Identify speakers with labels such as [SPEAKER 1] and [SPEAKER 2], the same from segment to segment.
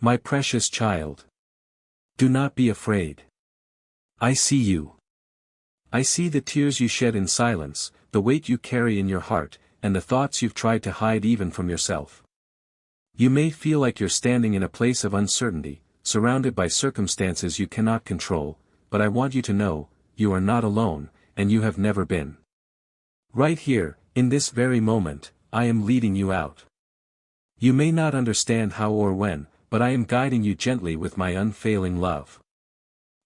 [SPEAKER 1] My precious child. Do not be afraid. I see you. I see the tears you shed in silence, the weight you carry in your heart, and the thoughts you've tried to hide even from yourself. You may feel like you're standing in a place of uncertainty, surrounded by circumstances you cannot control, but I want you to know, you are not alone, and you have never been. Right here, in this very moment, I am leading you out. You may not understand how or when, but I am guiding you gently with my unfailing love.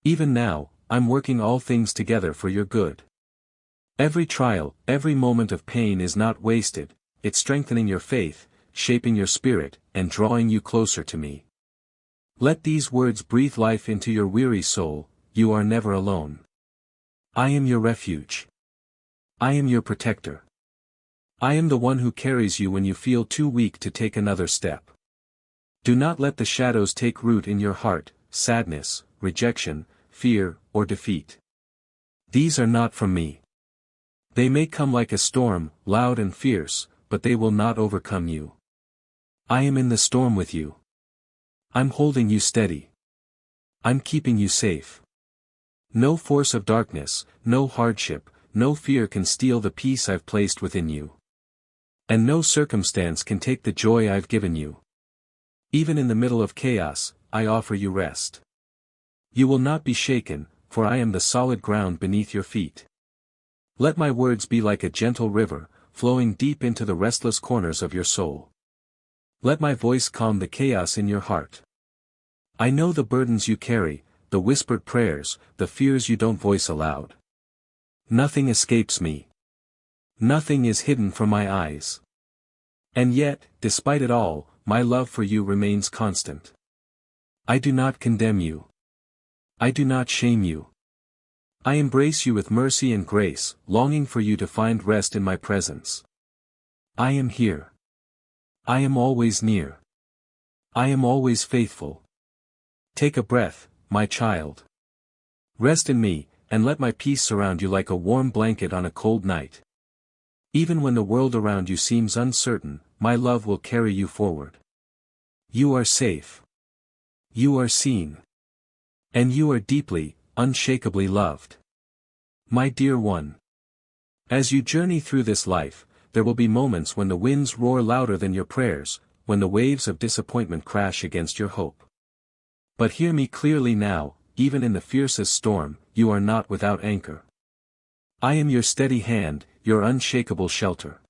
[SPEAKER 1] Even now, I'm working all things together for your good. Every trial, every moment of pain is not wasted, it's strengthening your faith, shaping your spirit, and drawing you closer to me. Let these words breathe life into your weary soul. You are never alone. I am your refuge. I am your protector. I am the one who carries you when you feel too weak to take another step. Do not let the shadows take root in your heart, sadness, rejection, fear, or defeat. These are not from me. They may come like a storm, loud and fierce, but they will not overcome you. I am in the storm with you. I'm holding you steady. I'm keeping you safe. No force of darkness, no hardship, no fear can steal the peace I've placed within you. And no circumstance can take the joy I've given you. Even in the middle of chaos, I offer you rest. You will not be shaken, for I am the solid ground beneath your feet. Let my words be like a gentle river, flowing deep into the restless corners of your soul. Let my voice calm the chaos in your heart. I know the burdens you carry, the whispered prayers, the fears you don't voice aloud. Nothing escapes me. Nothing is hidden from my eyes. And yet, despite it all, my love for you remains constant. I do not condemn you. I do not shame you. I embrace you with mercy and grace, longing for you to find rest in my presence. I am here. I am always near. I am always faithful. Take a breath, my child. Rest in me, and let my peace surround you like a warm blanket on a cold night. Even when the world around you seems uncertain, my love will carry you forward. You are safe. You are seen. And you are deeply, unshakably loved. My dear one. As you journey through this life, there will be moments when the winds roar louder than your prayers, when the waves of disappointment crash against your hope. But hear me clearly now, even in the fiercest storm, you are not without anchor. I am your steady hand, your unshakable shelter.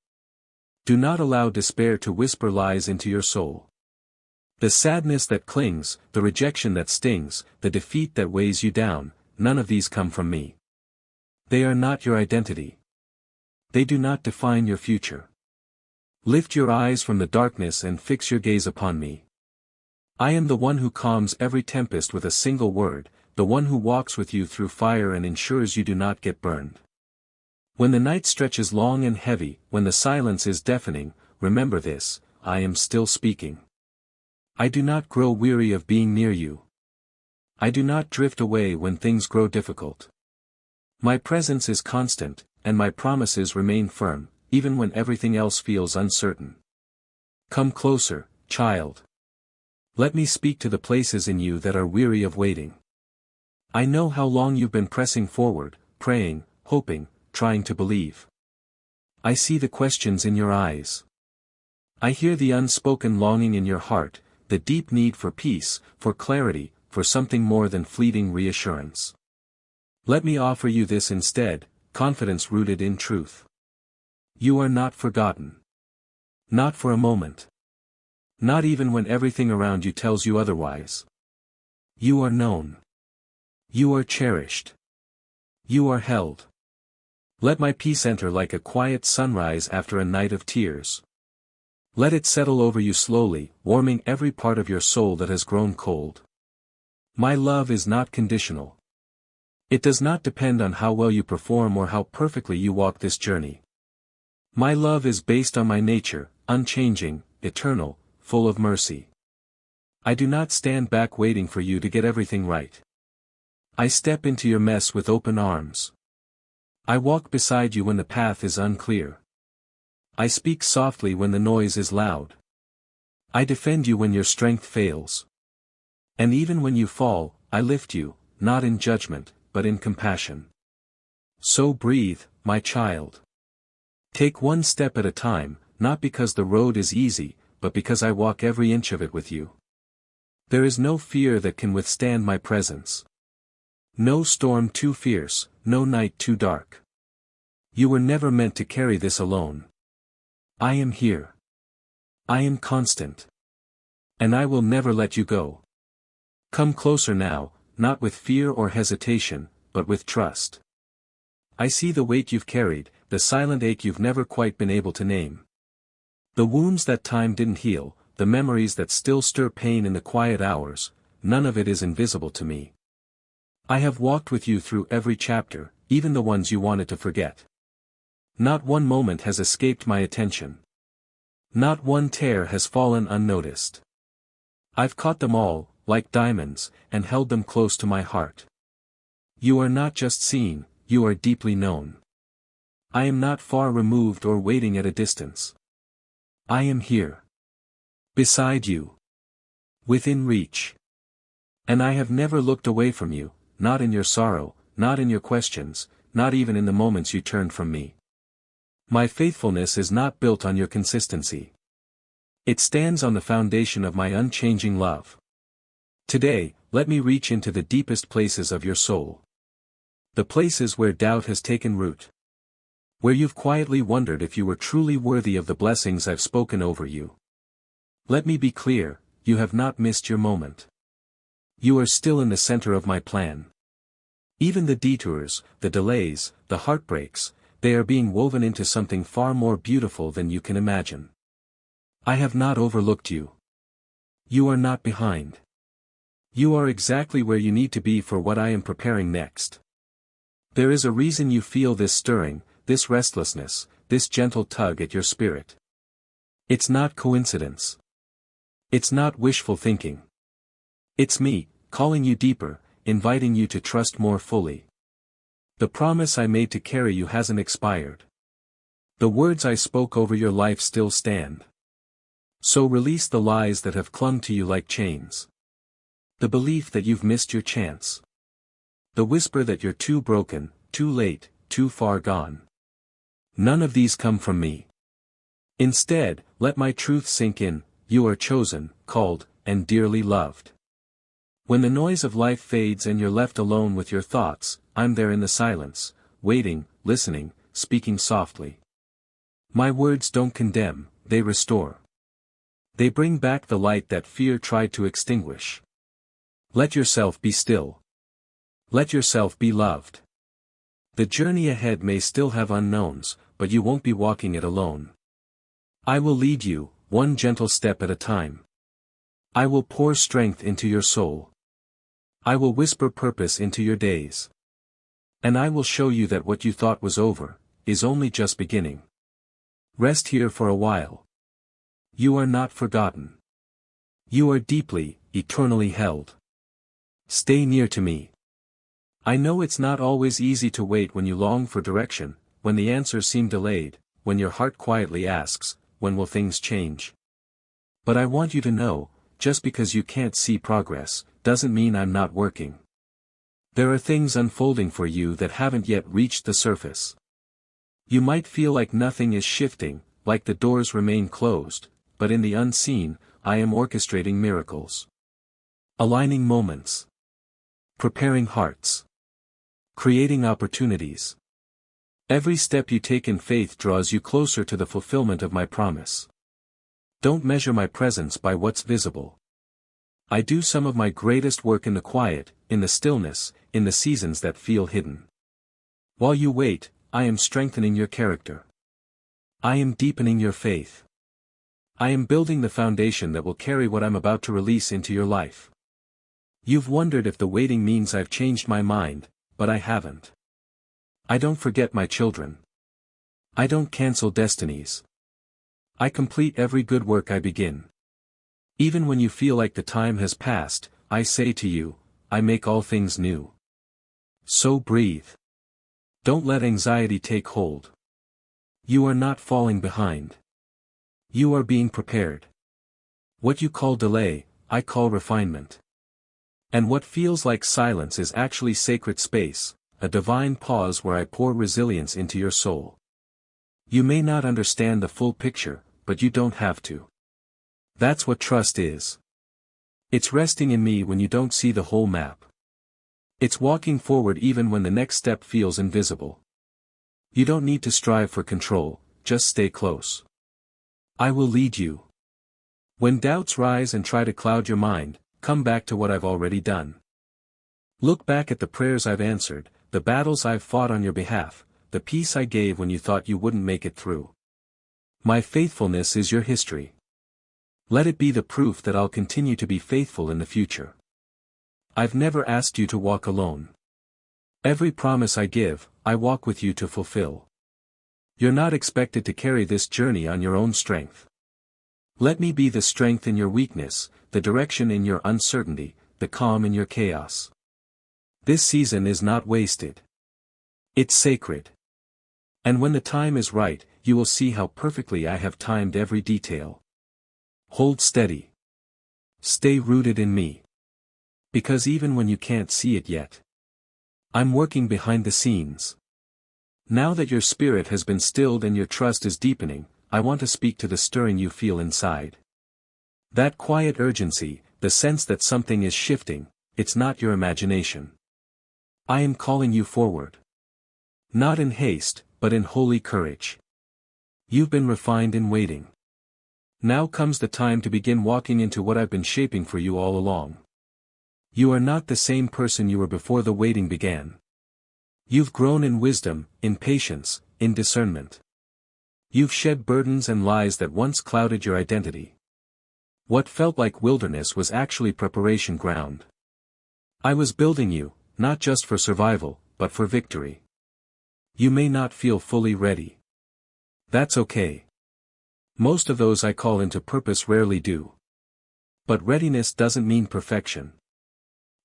[SPEAKER 1] Do not allow despair to whisper lies into your soul. The sadness that clings, the rejection that stings, the defeat that weighs you down, none of these come from me. They are not your identity. They do not define your future. Lift your eyes from the darkness and fix your gaze upon me. I am the one who calms every tempest with a single word, the one who walks with you through fire and ensures you do not get burned. When the night stretches long and heavy, when the silence is deafening, remember this, I am still speaking. I do not grow weary of being near you. I do not drift away when things grow difficult. My presence is constant, and my promises remain firm, even when everything else feels uncertain. Come closer, child. Let me speak to the places in you that are weary of waiting. I know how long you've been pressing forward, praying, hoping, trying to believe. I see the questions in your eyes. I hear the unspoken longing in your heart, the deep need for peace, for clarity, for something more than fleeting reassurance. Let me offer you this instead, confidence rooted in truth. You are not forgotten. Not for a moment. Not even when everything around you tells you otherwise. You are known. You are cherished. You are held. Let my peace enter like a quiet sunrise after a night of tears. Let it settle over you slowly, warming every part of your soul that has grown cold. My love is not conditional. It does not depend on how well you perform or how perfectly you walk this journey. My love is based on my nature, unchanging, eternal, full of mercy. I do not stand back waiting for you to get everything right. I step into your mess with open arms. I walk beside you when the path is unclear. I speak softly when the noise is loud. I defend you when your strength fails. And even when you fall, I lift you, not in judgment, but in compassion. So breathe, my child. Take one step at a time, not because the road is easy, but because I walk every inch of it with you. There is no fear that can withstand my presence. No storm too fierce, no night too dark. You were never meant to carry this alone. I am here. I am constant. And I will never let you go. Come closer now, not with fear or hesitation, but with trust. I see the weight you've carried, the silent ache you've never quite been able to name. The wounds that time didn't heal, the memories that still stir pain in the quiet hours, none of it is invisible to me. I have walked with you through every chapter, even the ones you wanted to forget. Not one moment has escaped my attention. Not one tear has fallen unnoticed. I've caught them all, like diamonds, and held them close to my heart. You are not just seen, you are deeply known. I am not far removed or waiting at a distance. I am here. Beside you. Within reach. And I have never looked away from you, not in your sorrow, not in your questions, not even in the moments you turned from me. My faithfulness is not built on your consistency. It stands on the foundation of my unchanging love. Today, let me reach into the deepest places of your soul. The places where doubt has taken root. Where you've quietly wondered if you were truly worthy of the blessings I've spoken over you. Let me be clear, you have not missed your moment. You are still in the center of my plan. Even the detours, the delays, the heartbreaks, they are being woven into something far more beautiful than you can imagine. I have not overlooked you. You are not behind. You are exactly where you need to be for what I am preparing next. There is a reason you feel this stirring, this restlessness, this gentle tug at your spirit. It's not coincidence. It's not wishful thinking. It's me, calling you deeper, inviting you to trust more fully. The promise I made to carry you hasn't expired. The words I spoke over your life still stand. So release the lies that have clung to you like chains. The belief that you've missed your chance. The whisper that you're too broken, too late, too far gone. None of these come from me. Instead, let my truth sink in, you are chosen, called, and dearly loved. When the noise of life fades and you're left alone with your thoughts, I'm there in the silence, waiting, listening, speaking softly. My words don't condemn, they restore. They bring back the light that fear tried to extinguish. Let yourself be still. Let yourself be loved. The journey ahead may still have unknowns, but you won't be walking it alone. I will lead you, one gentle step at a time. I will pour strength into your soul. I will whisper purpose into your days. And I will show you that what you thought was over, is only just beginning. Rest here for a while. You are not forgotten. You are deeply, eternally held. Stay near to me. I know it's not always easy to wait when you long for direction, when the answers seem delayed, when your heart quietly asks, when will things change? But I want you to know, just because you can't see progress, doesn't mean I'm not working. There are things unfolding for you that haven't yet reached the surface. You might feel like nothing is shifting, like the doors remain closed, but in the unseen, I am orchestrating miracles. Aligning moments. Preparing hearts. Creating opportunities. Every step you take in faith draws you closer to the fulfillment of my promise. Don't measure my presence by what's visible. I do some of my greatest work in the quiet, in the stillness, in the seasons that feel hidden. While you wait, I am strengthening your character. I am deepening your faith. I am building the foundation that will carry what I'm about to release into your life. You've wondered if the waiting means I've changed my mind, but I haven't. I don't forget my children. I don't cancel destinies. I complete every good work I begin. Even when you feel like the time has passed, I say to you, I make all things new. So breathe. Don't let anxiety take hold. You are not falling behind. You are being prepared. What you call delay, I call refinement. And what feels like silence is actually sacred space, a divine pause where I pour resilience into your soul. You may not understand the full picture, but you don't have to. That's what trust is. It's resting in me when you don't see the whole map. It's walking forward even when the next step feels invisible. You don't need to strive for control, just stay close. I will lead you. When doubts rise and try to cloud your mind, come back to what I've already done. Look back at the prayers I've answered, the battles I've fought on your behalf, the peace I gave when you thought you wouldn't make it through. My faithfulness is your history. Let it be the proof that I'll continue to be faithful in the future. I've never asked you to walk alone. Every promise I give, I walk with you to fulfill. You're not expected to carry this journey on your own strength. Let me be the strength in your weakness, the direction in your uncertainty, the calm in your chaos. This season is not wasted. It's sacred. And when the time is right, you will see how perfectly I have timed every detail. Hold steady. Stay rooted in me. Because even when you can't see it yet, I'm working behind the scenes. Now that your spirit has been stilled and your trust is deepening, I want to speak to the stirring you feel inside. That quiet urgency, the sense that something is shifting, it's not your imagination. I am calling you forward. Not in haste, but in holy courage. You've been refined in waiting. Now comes the time to begin walking into what I've been shaping for you all along. You are not the same person you were before the waiting began. You've grown in wisdom, in patience, in discernment. You've shed burdens and lies that once clouded your identity. What felt like wilderness was actually preparation ground. I was building you, not just for survival, but for victory. You may not feel fully ready. That's okay. Most of those I call into purpose rarely do. But readiness doesn't mean perfection.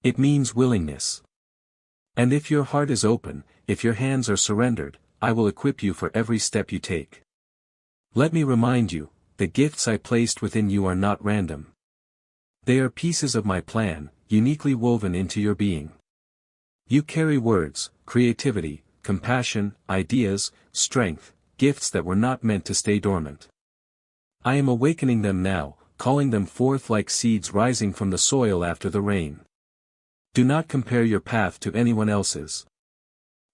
[SPEAKER 1] It means willingness. And if your heart is open, if your hands are surrendered, I will equip you for every step you take. Let me remind you, the gifts I placed within you are not random. They are pieces of my plan, uniquely woven into your being. You carry words, creativity, compassion, ideas, strength, gifts that were not meant to stay dormant. I am awakening them now, calling them forth like seeds rising from the soil after the rain. Do not compare your path to anyone else's.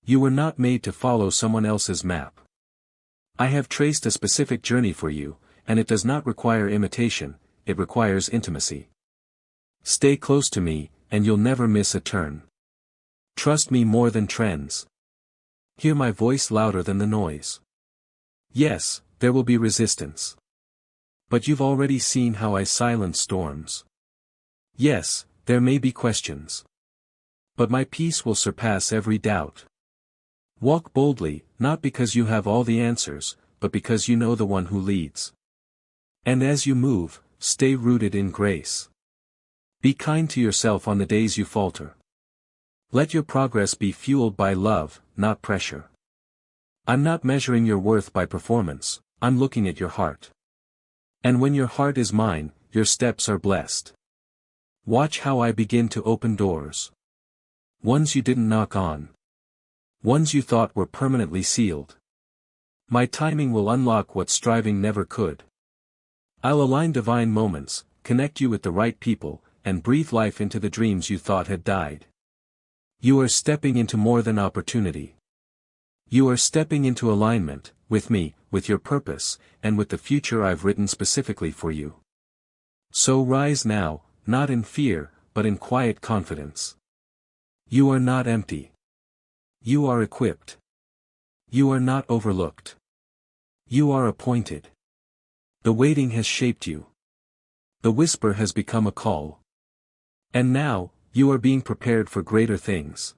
[SPEAKER 1] You were not made to follow someone else's map. I have traced a specific journey for you, and it does not require imitation, it requires intimacy. Stay close to me, and you'll never miss a turn. Trust me more than trends. Hear my voice louder than the noise. Yes, there will be resistance. But you've already seen how I silence storms. Yes, there may be questions. But my peace will surpass every doubt. Walk boldly, not because you have all the answers, but because you know the one who leads. And as you move, stay rooted in grace. Be kind to yourself on the days you falter. Let your progress be fueled by love, not pressure. I'm not measuring your worth by performance, I'm looking at your heart. And when your heart is mine, your steps are blessed. Watch how I begin to open doors. Ones you didn't knock on. Ones you thought were permanently sealed. My timing will unlock what striving never could. I'll align divine moments, connect you with the right people, and breathe life into the dreams you thought had died. You are stepping into more than opportunity. You are stepping into alignment, with me, with your purpose, and with the future I've written specifically for you. So rise now, not in fear, but in quiet confidence. You are not empty. You are equipped. You are not overlooked. You are appointed. The waiting has shaped you. The whisper has become a call. And now, you are being prepared for greater things.